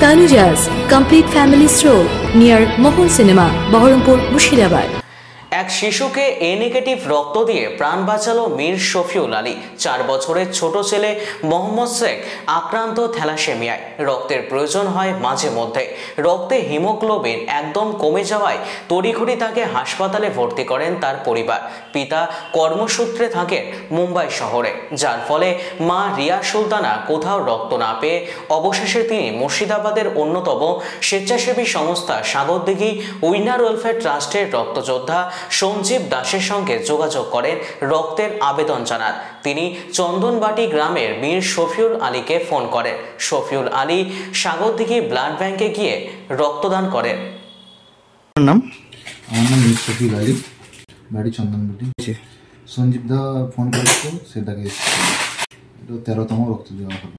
Tanuja's complete family stroll near Mohon Cinema, Baharampur, Murshidabad. এক শিশুকে এ negative রক্ত দিয়ে প্রাণ বাঁচালো মীর শফিউল আলী। 4 বছরের ছোট ছেলে মোহাম্মদ শেখ আক্রান্ত থ্যালাসেমিয়ায়। রক্তের প্রয়োজন হয় মাঝে মধ্যে। রক্তে হিমোগ্লোবিন একদম কমে যাওয়ায় তড়িঘড়ি তাকে হাসপাতালে ভর্তি করেন তার পরিবার। পিতা কর্মসূত্রে থাকেন মুম্বাই শহরে, যার ফলে মা রিয়া সুলতানা কোথাও রক্ত না পেয়ে অবশেষে তিনি মুর্শিদাবাদের অন্যতম স্বেচ্ছাসেবী সংস্থা সাগরদিঘি উইনার ওয়েলফেয়ার ট্রাস্টের রক্তযোদ্ধা সঞ্জীব দাসের সঙ্গে যোগাযোগ করেন, রক্তের আবেদন জানান। তিনি চন্দনবাটি গ্রামের মীর শফিউল আলীকে ফোন করেন। শফিউল আলী সাগরদিঘি ব্লাড ব্যাংকে গিয়ে রক্তদান করেন। নাম? আমার নাম মীর শফিউল আলী, বাড়ি চন্দনবাটি। সঞ্জীব দা ফোন করেছিল, সেটাকে 13তম রক্ত দেওয়া হবে।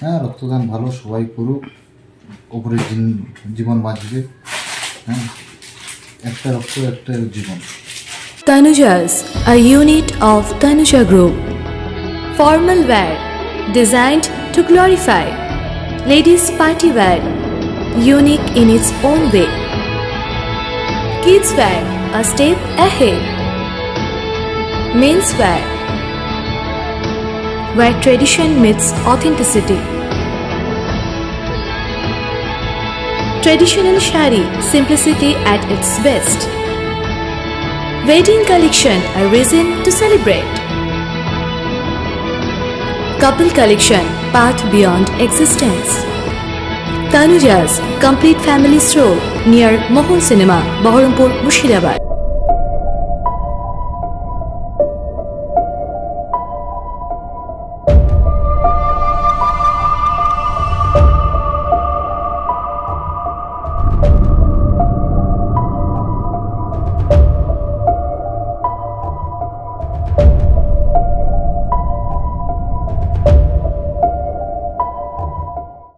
হ্যাঁ, রক্তদান ভালো, সবাই করুক, ওপরে জীবন বাঁচবে। হ্যাঁ, একটা রক্ত একটা জীবন। Tanuja's, a unit of Tanuja Group. Formal wear designed to glorify. Ladies party wear, unique in its own way. Kids wear, a step ahead. Men's wear, where tradition meets authenticity. Traditional shari, simplicity at its best. Wedding collection, a reason to celebrate. Couple collection, path beyond existence. Tanuja's complete family stroll near Mohon Cinema, Baharampur, Murshidabad.